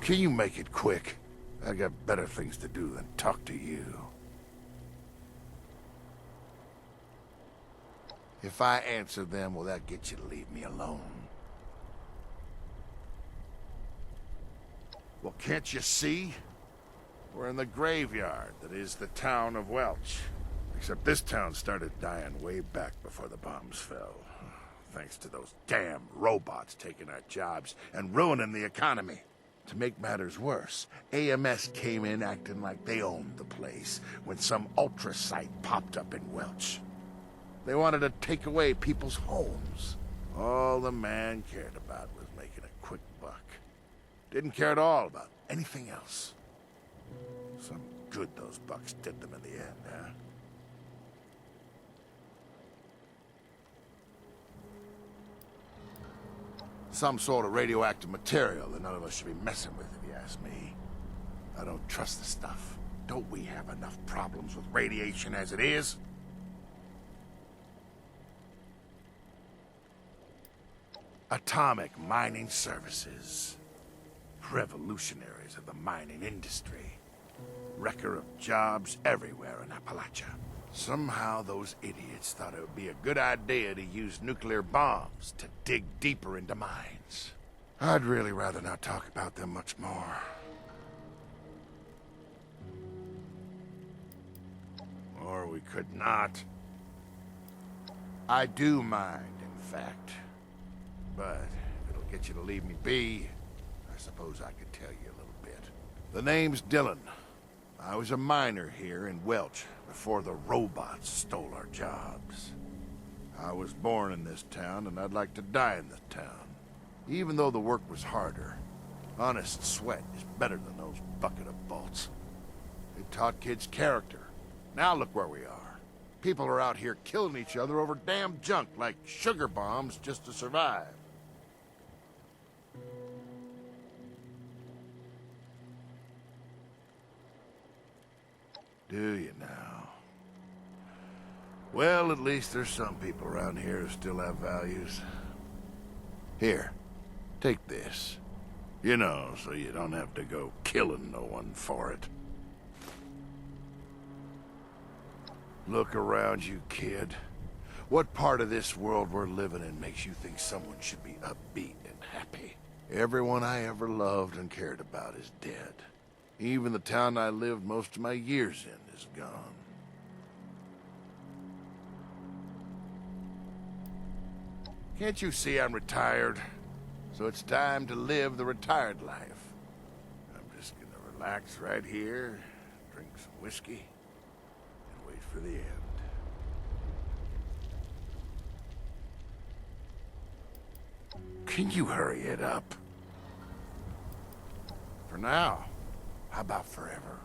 Can you make it quick? I got better things to do than talk to you. If I answer them, will that get you to leave me alone? Well, can't you see? We're in the graveyard that is the town of Welch. Except this town started dying way back before the bombs fell. Thanks to those damn robots taking our jobs and ruining the economy. To make matters worse, AMS came in acting like they owned the place when some ultra site popped up in Welch. They wanted to take away people's homes. All the man cared about was making a quick buck. Didn't care at all about anything else. Some good those bucks did them in the end, huh? Some sort of radioactive material that none of us should be messing with, if you ask me. I don't trust the stuff. Don't we have enough problems with radiation as it is? Atomic Mining Services. Revolutionaries of the mining industry. Wrecker of jobs everywhere in Appalachia. Somehow those idiots thought it would be a good idea to use nuclear bombs to dig deeper into mines. I'd really rather not talk about them much more. Or we could not. I do mind, in fact. But if it'll get you to leave me be, I suppose I could tell you a little bit. The name's Dillon. I was a miner here in Welch before the robots stole our jobs. I was born in this town, and I'd like to die in this town. Even though the work was harder, honest sweat is better than those bucket of bolts. It taught kids character. Now look where we are. People are out here killing each other over damn junk like sugar bombs just to survive. Do you now? Well, at least there's some people around here who still have values. Here, take this. You know, so you don't have to go killing no one for it. Look around you, kid. What part of this world we're living in makes you think someone should be upbeat and happy? Everyone I ever loved and cared about is dead. Even the town I lived most of my years in is gone. Can't you see I'm retired? So it's time to live the retired life. I'm just gonna relax right here, drink some whiskey, and wait for the end. Can you hurry it up? For now. How about forever?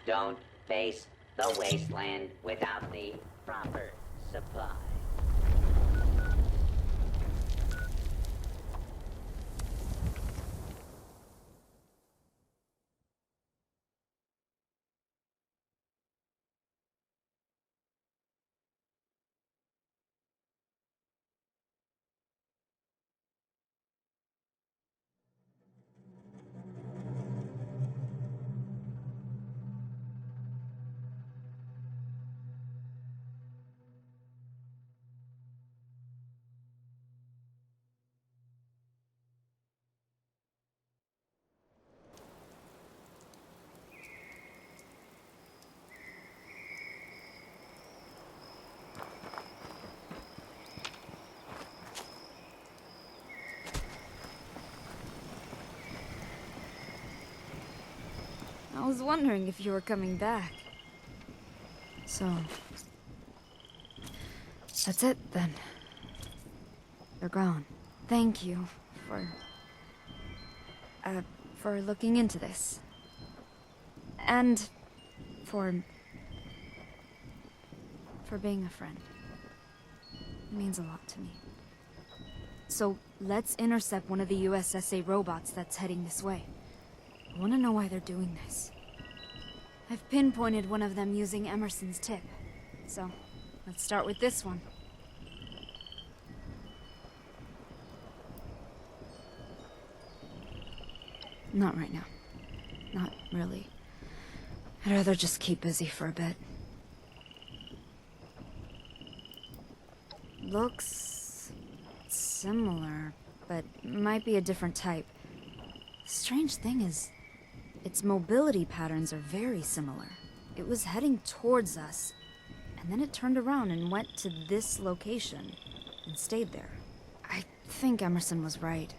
Don't face the wasteland without the proper supply. I was wondering if you were coming back. So... that's it, then. They're gone. Thank you for looking into this. And... for being a friend. It means a lot to me. So, let's intercept one of the USSA robots that's heading this way. I want to know why they're doing this. I've pinpointed one of them using Emerson's tip. So, let's start with this one. Not right now. Not really. I'd rather just keep busy for a bit. Looks similar, but might be a different type. Strange thing is, its mobility patterns are very similar. It was heading towards us, and then it turned around and went to this location, and stayed there. I think Emerson was right.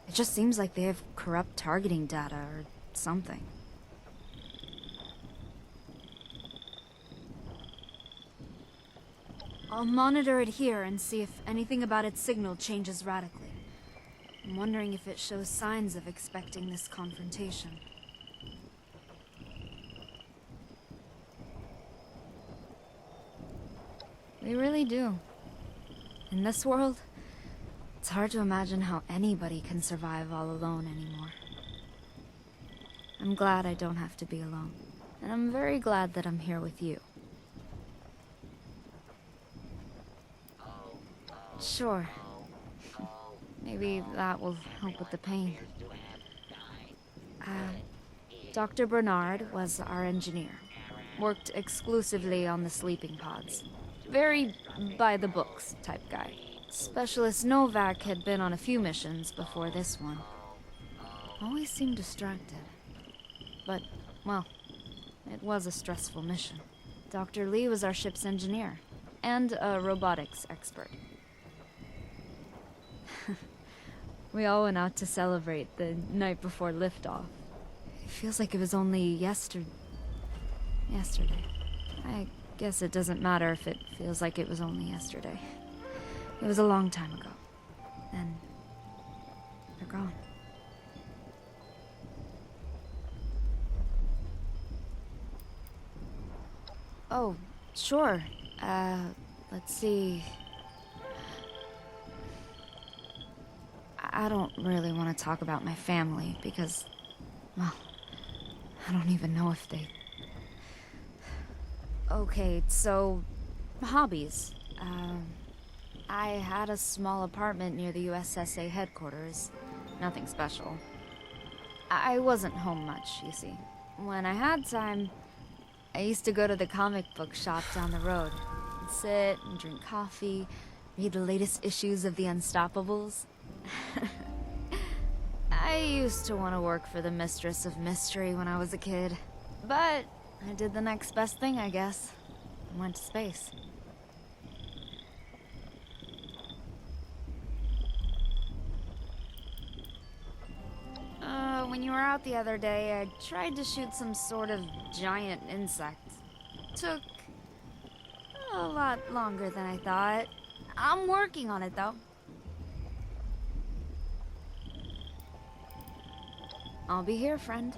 It just seems like they have corrupt targeting data or something. I'll monitor it here and see if anything about its signal changes radically. I'm wondering if it shows signs of expecting this confrontation. We really do. In this world, it's hard to imagine how anybody can survive all alone anymore. I'm glad I don't have to be alone. And I'm very glad that I'm here with you. Sure. Maybe that will help with the pain. Dr. Bernard was our engineer. Worked exclusively on the sleeping pods. Very by-the-books type guy. Specialist Novak had been on a few missions before this one. Always seemed distracted. But, well, it was a stressful mission. Dr. Lee was our ship's engineer, and a robotics expert. We all went out to celebrate the night before liftoff. It feels like it was only yesterday. I guess it doesn't matter if it feels like it was only yesterday. It was a long time ago. And they're gone. Oh, sure. Let's see. I don't really want to talk about my family because, well, I don't even know if they... Okay, so, hobbies. I had a small apartment near the USSA headquarters. Nothing special. I wasn't home much, you see. When I had time, I used to go to the comic book shop down the road. And sit and drink coffee, read the latest issues of the Unstoppables. I used to want to work for the Mistress of Mystery when I was a kid. But I did the next best thing, I guess. I went to space. When you were out the other day, I tried to shoot some sort of giant insect. Took a lot longer than I thought. I'm working on it, though. I'll be here, friend.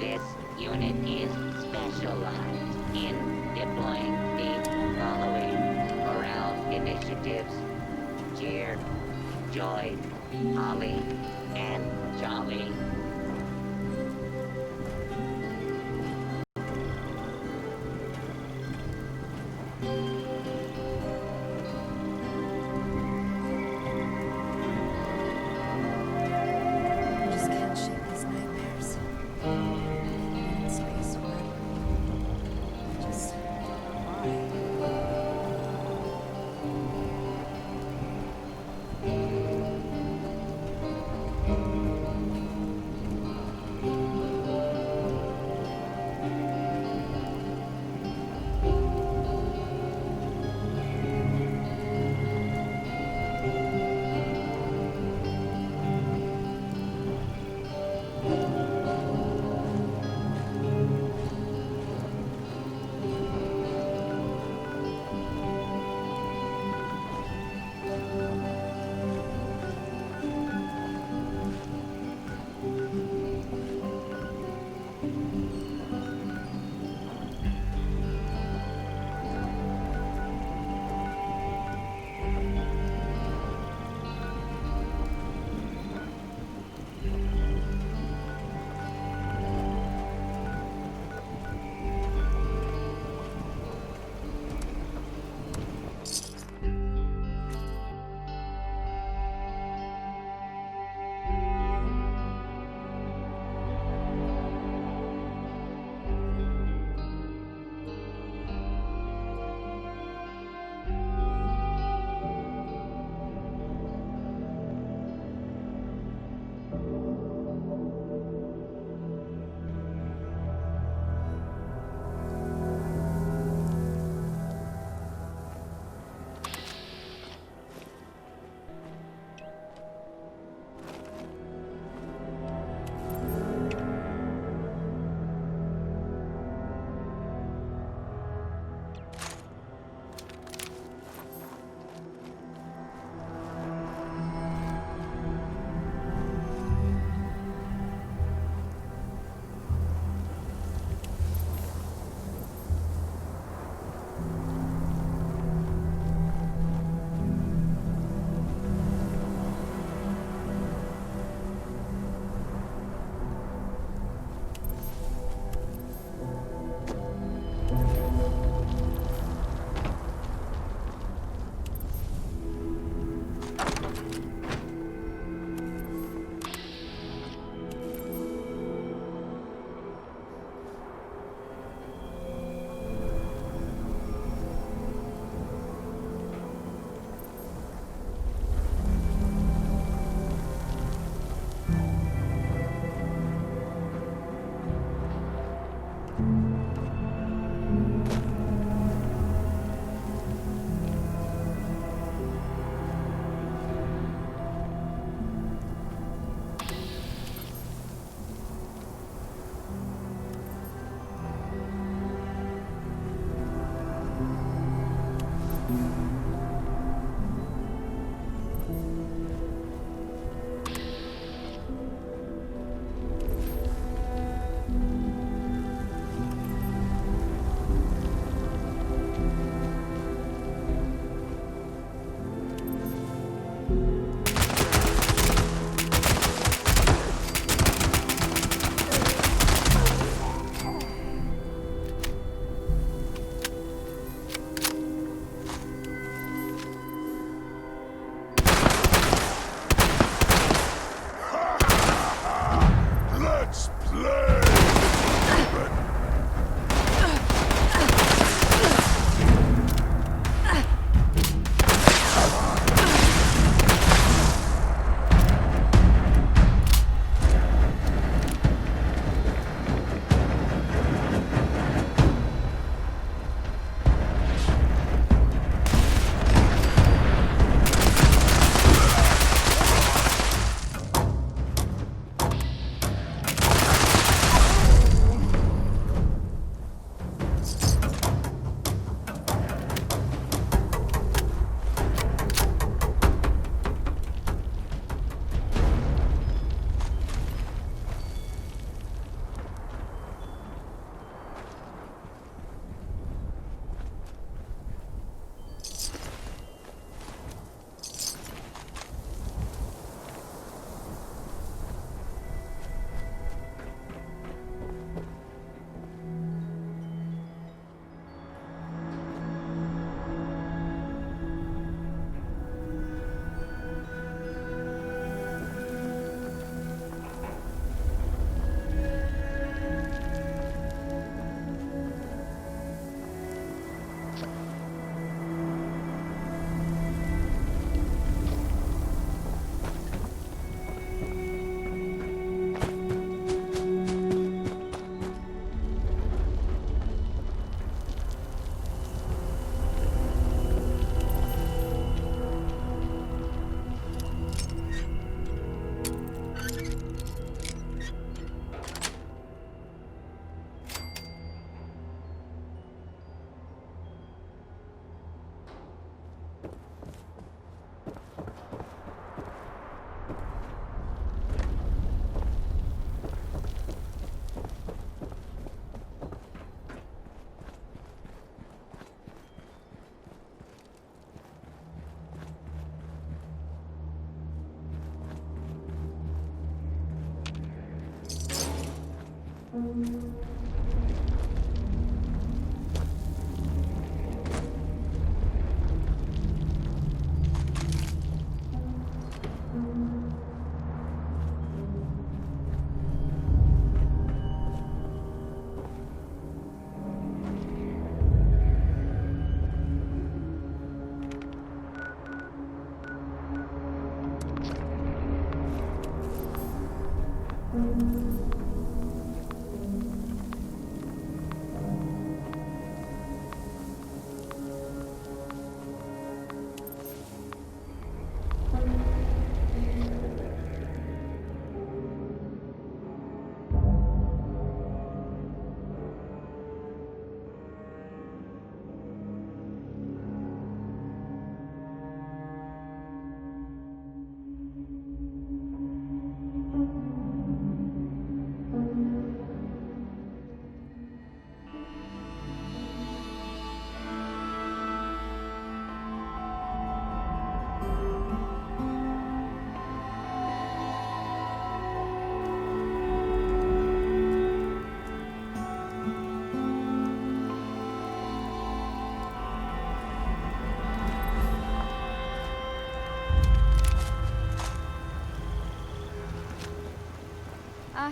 This unit is specialized in deploying the following morale initiatives: cheer, joy, holly, and jolly.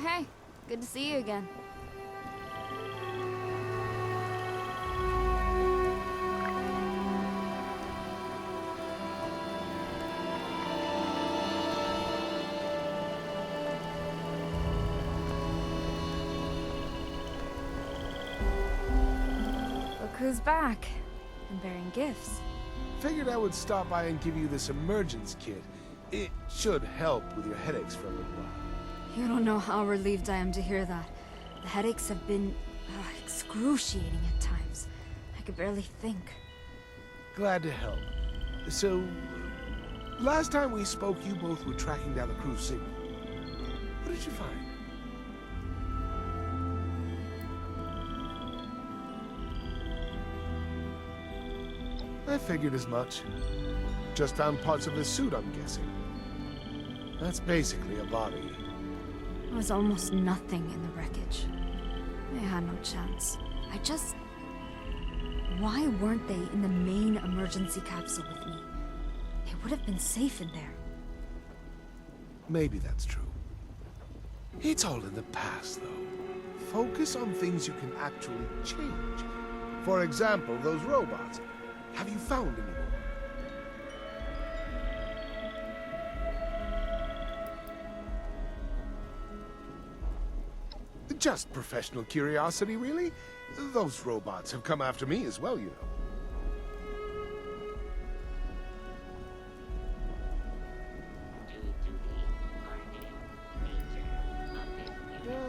Hey. Good to see you again. Look who's back. And bearing gifts. Figured I would stop by and give you this emergence kit. It should help with your headaches for a little while. You don't know how relieved I am to hear that. The headaches have been excruciating at times. I could barely think. Glad to help. So, last time we spoke, you both were tracking down the crew's signal. What did you find? I figured as much. Just found parts of his suit, I'm guessing. That's basically a body. There was almost nothing in the wreckage. I had no chance. Why weren't they in the main emergency capsule with me? They would have been safe in there. Maybe that's true. It's all in the past, though. Focus on things you can actually change. For example, those robots. Have you found any more? Just professional curiosity, really. Those robots have come after me as well, you know.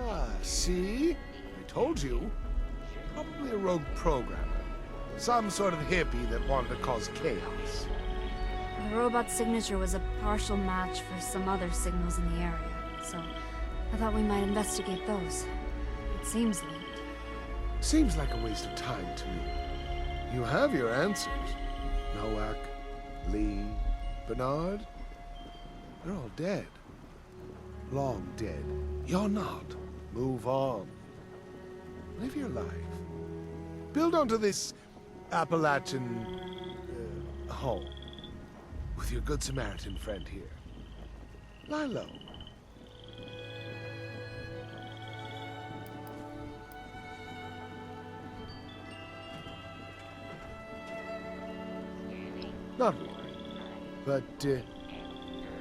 Ah, see? I told you. Probably a rogue programmer. Some sort of hippie that wanted to cause chaos. The robot's signature was a partial match for some other signals in the area, so I thought we might investigate those. It seems linked. Seems like a waste of time to me. You have your answers. Nowak, Lee, Bernard. They're all dead. Long dead. You're not. Move on. Live your life. Build onto this Appalachian home with your Good Samaritan friend here. Lie low. Not worried, but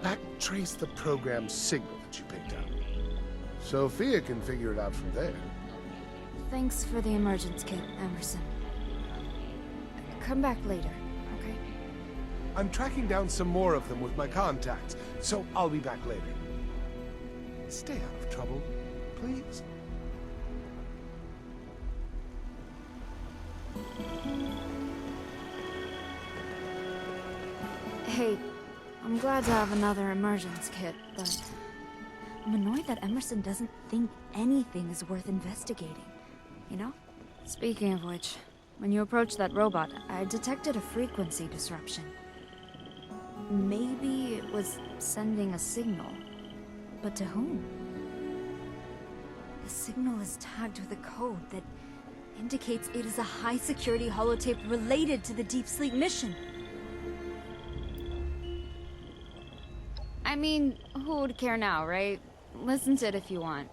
backtrace the program's signal that you picked up. Sophia can figure it out from there. Thanks for the emergence kit, Emerson. Come back later, okay? I'm tracking down some more of them with my contacts, so I'll be back later. Stay out of trouble, please. Hey, I'm glad to have another emergence kit, but I'm annoyed that Emerson doesn't think anything is worth investigating, you know? Speaking of which, when you approached that robot, I detected a frequency disruption. Maybe it was sending a signal, but to whom? The signal is tagged with a code that indicates it is a high-security holotape related to the Deep Sleep mission. I mean, who would care now, right? Listen to it if you want.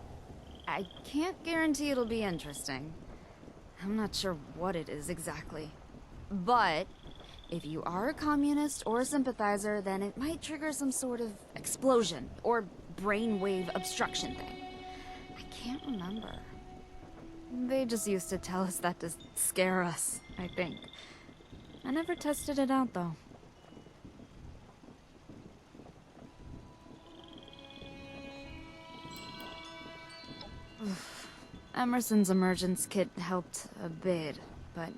I can't guarantee it'll be interesting. I'm not sure what it is exactly. But if you are a communist or a sympathizer, then it might trigger some sort of explosion or brainwave obstruction thing. can't remember. They just used to tell us that to scare us, I think. I never tested it out, though. Emerson's emergence kit helped a bit, but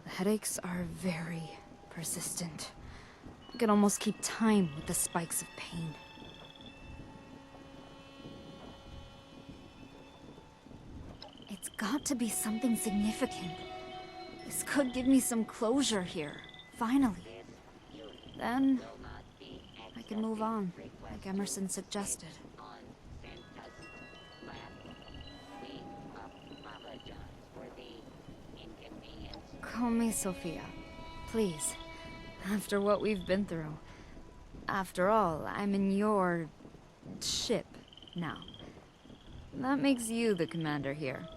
the headaches are very persistent. I could almost keep time with the spikes of pain. It's got to be something significant. This could give me some closure here, finally. Then I can move on, like Emerson suggested. Call me Sophia, please. After what we've been through. After all, I'm in your ship now. That makes you the commander here.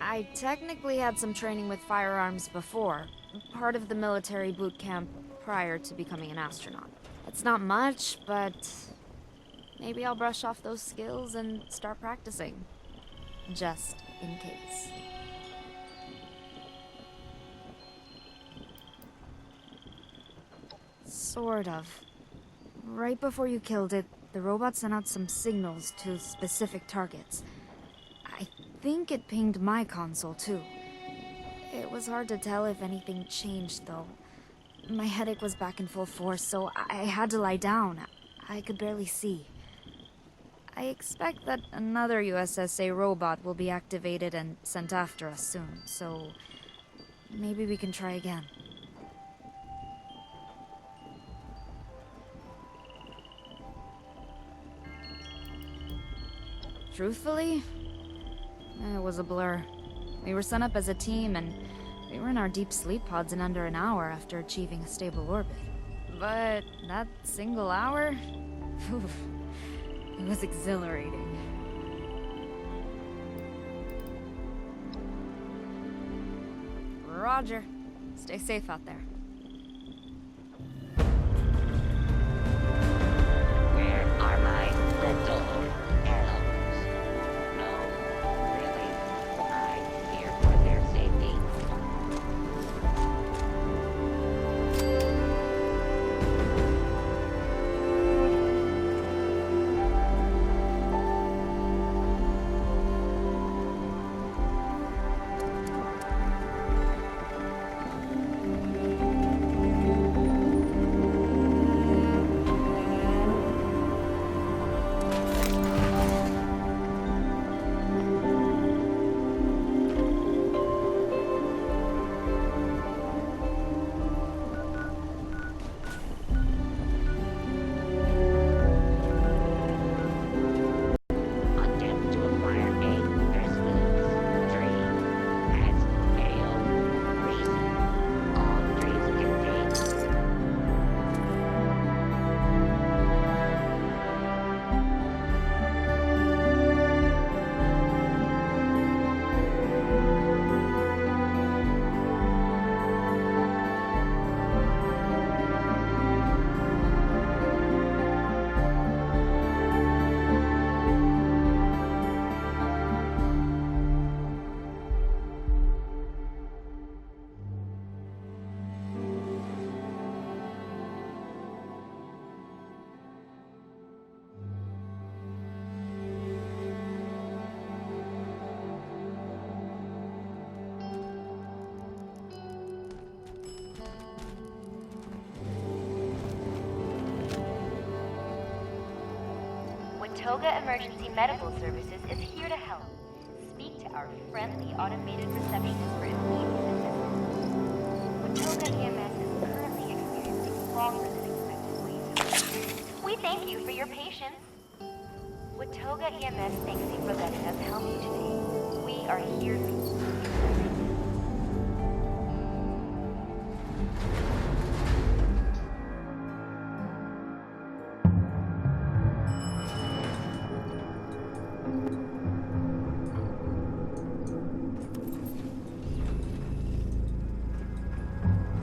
I technically had some training with firearms before, part of the military boot camp prior to becoming an astronaut. It's not much, but maybe I'll brush off those skills and start practicing. Just in case. Sort of. Right before you killed it, the robot sent out some signals to specific targets. I think it pinged my console, too. It was hard to tell if anything changed, though. My headache was back in full force, so I had to lie down. I could barely see. I expect that another USSA robot will be activated and sent after us soon, so maybe we can try again. Truthfully, it was a blur. We were sent up as a team, and we were in our deep sleep pods in under an hour after achieving a stable orbit. But that single hour? Oof. It was exhilarating. Roger. Stay safe out there. Where are my little elves? No, really. I'm here for their safety. Attempt to acquire a response tree has failed. Reason: all trees contain Watoga Emergency Medical Services is here to help. Speak to our friendly automated receptionist for immediate assistance. Watoga EMS is currently experiencing longer than expected wait. We thank you for your patience. Watoga EMS thanks you for letting us help you today. We are here for you.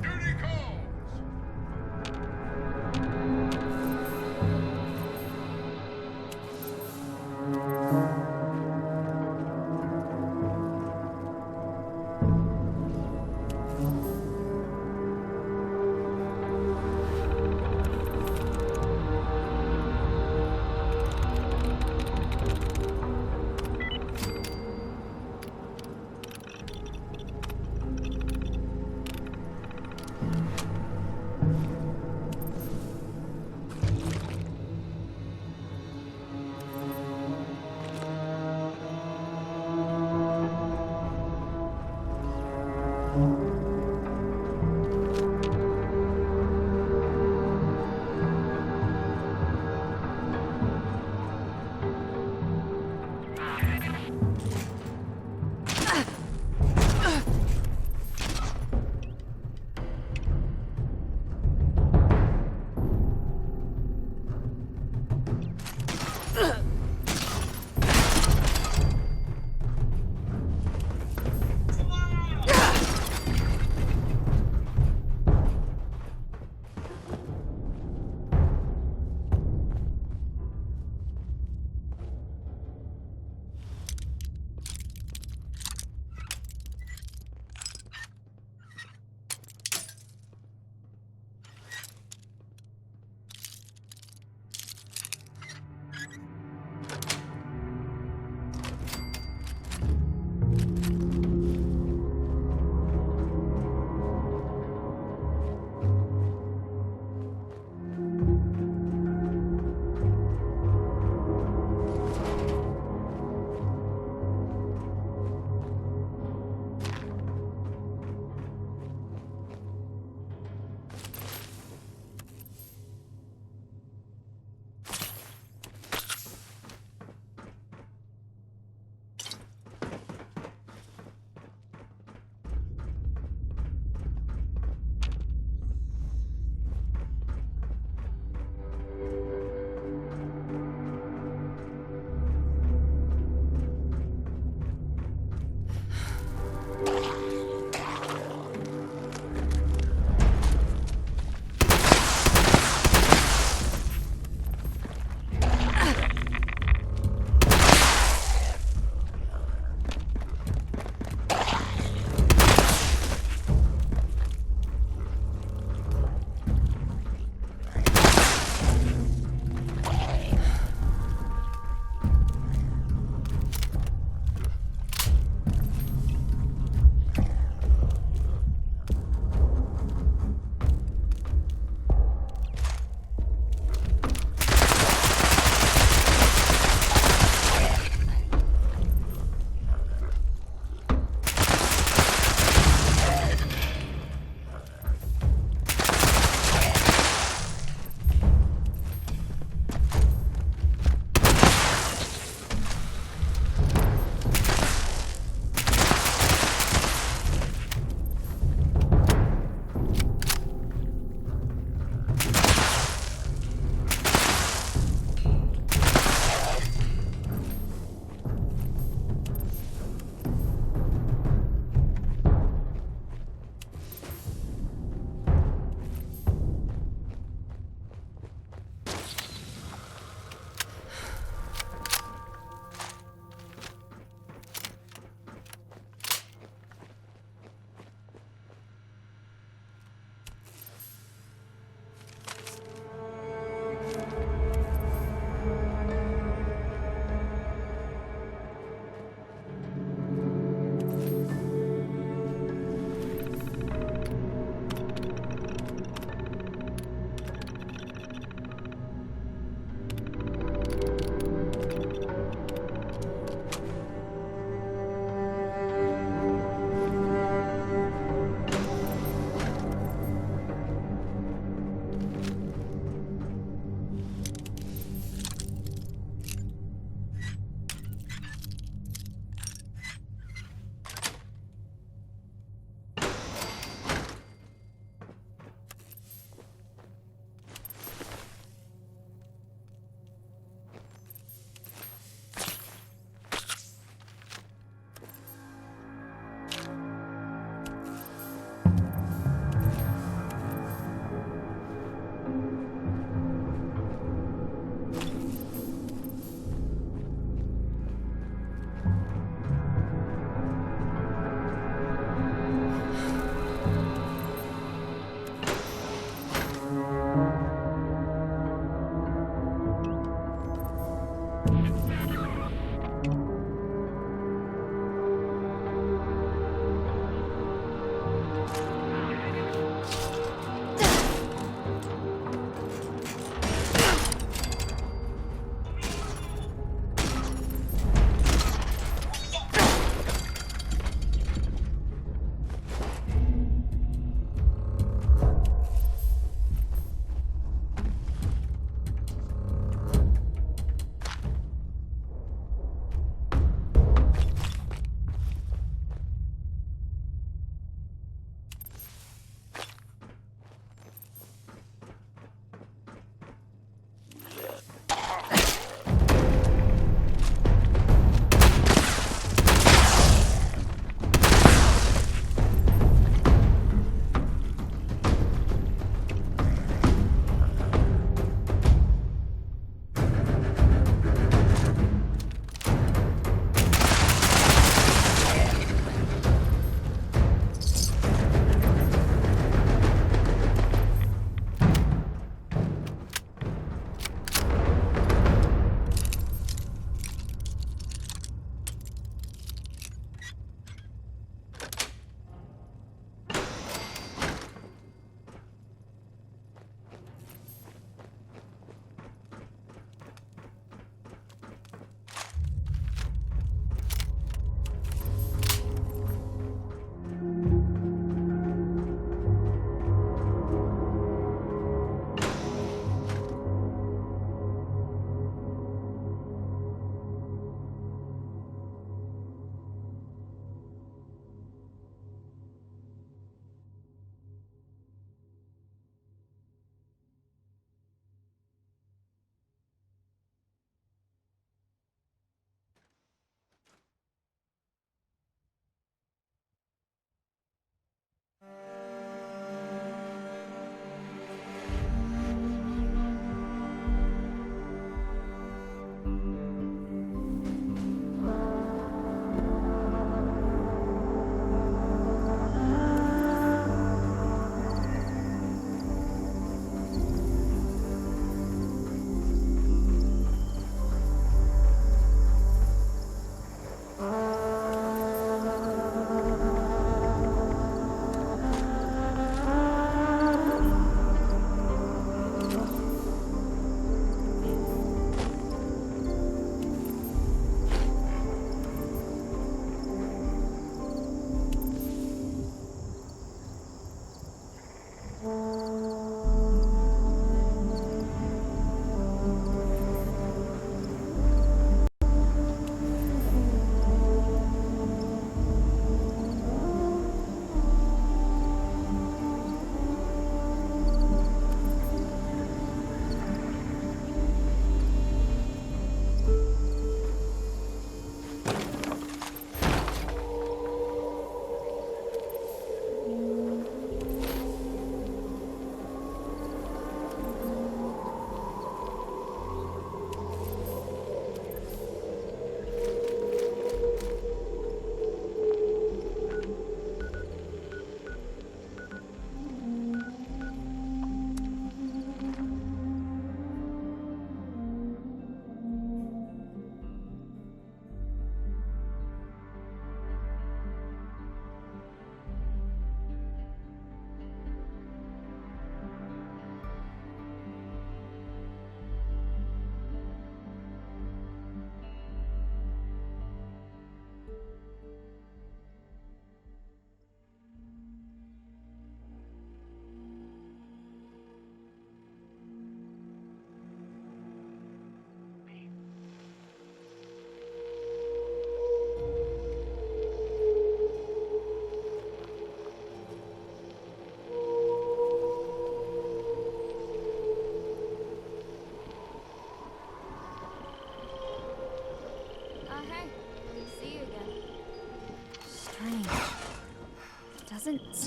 Duty calls!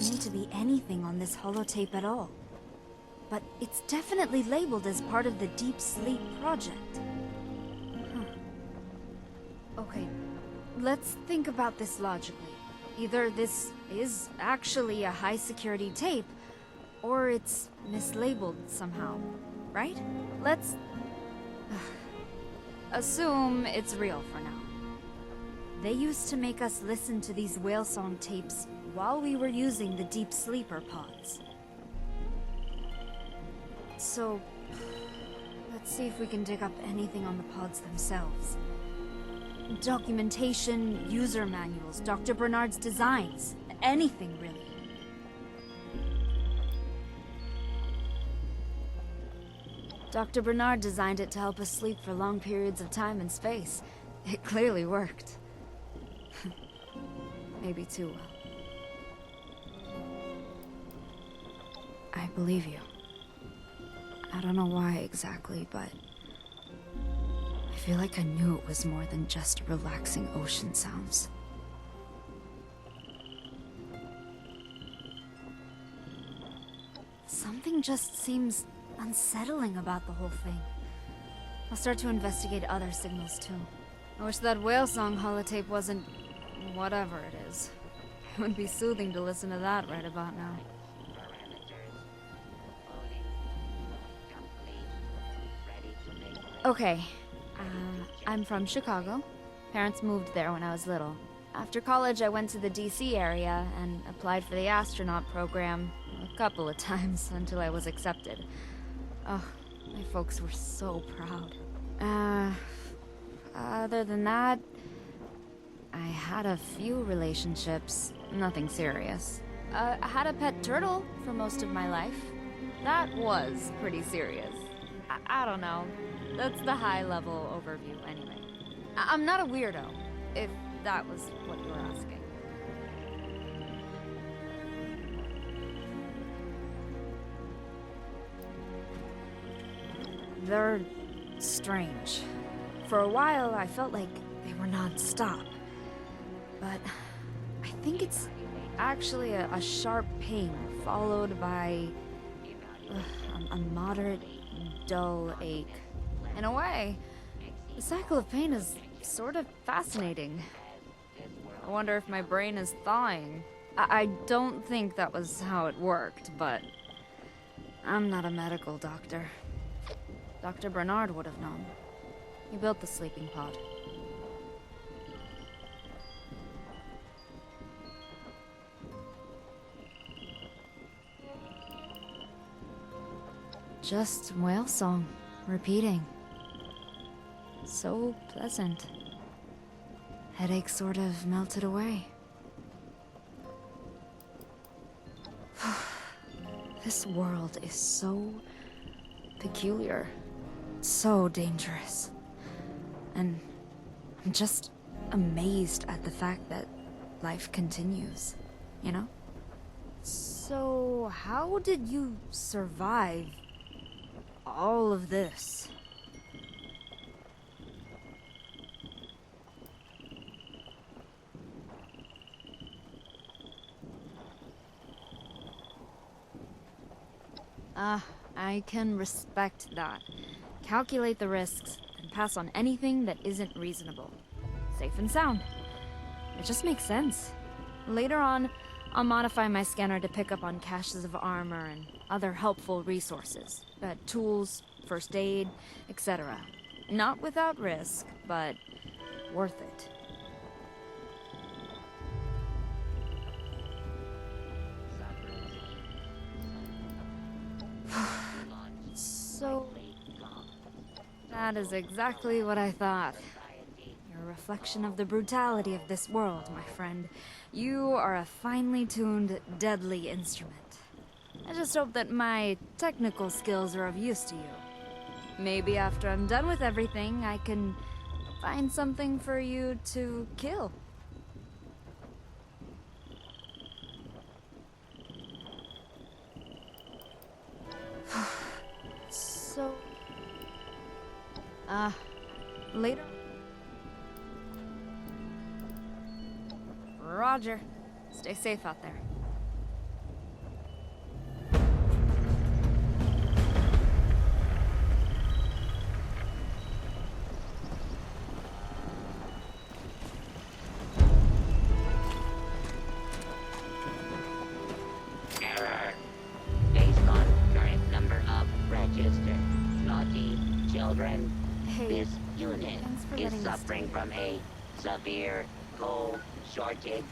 seem to be anything on this holotape at all. But it's definitely labeled as part of the Deep Sleep project. Okay, let's think about this logically. Either this is actually a high-security tape, or it's mislabeled somehow, right? Let's assume it's real for now. They used to make us listen to these whale song tapes while we were using the deep sleeper pods. So, let's see if we can dig up anything on the pods themselves. Documentation, user manuals, Dr. Bernard's designs, anything really. Dr. Bernard designed it to help us sleep for long periods of time and space. It clearly worked. Maybe too well. I believe you. I don't know why exactly, but I feel like I knew it was more than just relaxing ocean sounds. Something just seems unsettling about the whole thing. I'll start to investigate other signals too. I wish that whale song holotape wasn't whatever it is. It would be soothing to listen to that right about now. Okay, I'm from Chicago. Parents moved there when I was little. After college, I went to the DC area and applied for the astronaut program a couple of times until I was accepted. Oh, my folks were so proud. Other than that, I had a few relationships, nothing serious. I had a pet turtle for most of my life. That was pretty serious. I don't know. That's the high-level overview, anyway. I'm not a weirdo, if that was what you were asking. They're strange. For a while, I felt like they were non-stop. But I think it's actually a sharp pain followed by a moderate, dull ache. In a way, the cycle of pain is sort of fascinating. I wonder if my brain is thawing. I don't think that was how it worked, but I'm not a medical doctor. Dr. Bernard would have known. He built the sleeping pod. Just whale song, repeating. So pleasant. Headache sort of melted away. This world is so peculiar, so dangerous. And I'm just amazed at the fact that life continues, you know? So, how did you survive all of this? I can respect that. Calculate the risks, and pass on anything that isn't reasonable. Safe and sound. It just makes sense. Later on, I'll modify my scanner to pick up on caches of armor and other helpful resources. Tools, first aid, etc. Not without risk, but worth it. So, that is exactly what I thought. You're a reflection of the brutality of this world, my friend. You are a finely tuned, deadly instrument. I just hope that my technical skills are of use to you. Maybe after I'm done with everything, I can find something for you to kill. So... later? Roger. Stay safe out there. suffering from a severe coal shortage